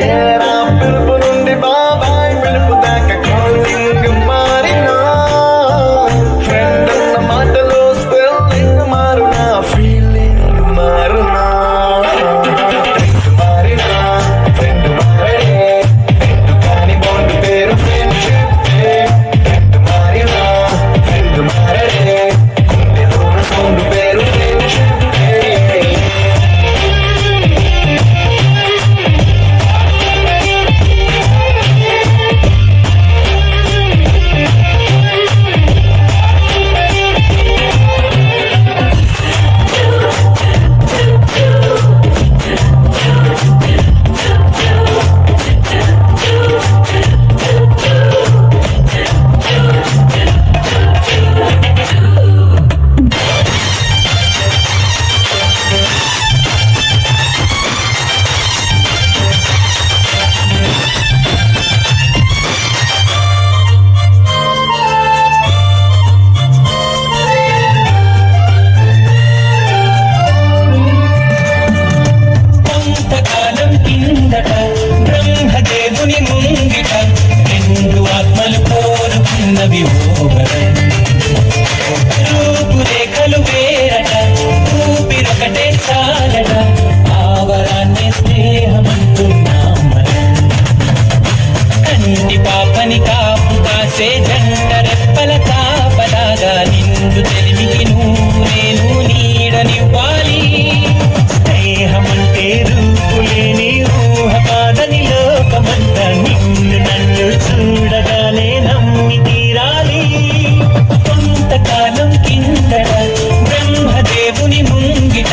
ఏరా పిలుపు నుండి బాబాయ్ పిలుపు దాకా కాలింగ్ మారినా ఫ్రెండ్ అన్న మాటలో స్పెల్లింగ్ మారునా ఫీలింగ్ మారునా మారినా ఫ్రెండ్ మారడే కానీ బాండ్ పేరు ఫ్రెండ్షిప్ ఫ్రెండ్ మారినా ఫ్రెండ్ మారడే గుండెలోన సౌండ్ పేరు ఫ్రెండ్షిప్ బ్రహ్మదేవుని ముంగిట రెండు ఆత్మలు కోరుకున్నవి రూపురేఖలు వేరట ఊపిరొకటే చాలట ఆవరాన్ని స్నేహమంటున్నాం కంటి పాపని కాపు కాసే జంట రెప్పల కాపలాగా నిండు తెలివికి నేను నీడనివ్వాలి స్నేహమంటే రూపులేని ఊహ కాదని లోకమంతా నిన్ను నన్ను చూడగానే నమ్మి తీరాలి కొంతకాలం కిందట బ్రహ్మదేవుని ముంగిట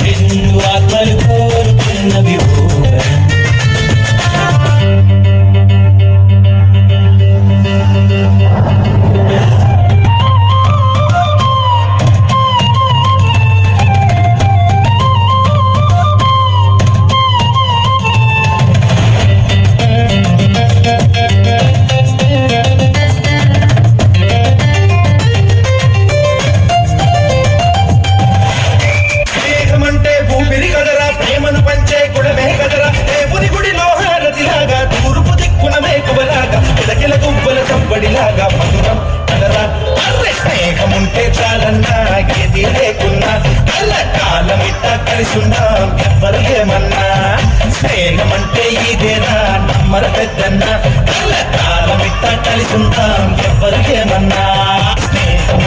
రెండు ఆత్మలు కోరుకున్నవి సవ్వడిలాగా మధురం కదరా స్నేహముంటే చాలన్నా ఏది లేకున్నా కాలమిట్ట కలిసున్నాం ఎవ్వరు ఏమన్నా స్నేహమంటే ఇదేనా నమ్మర పెద్దన్న కాలమిట్ట కలిసున్నాం ఎవ్వరు ఏమన్నా స్నేహం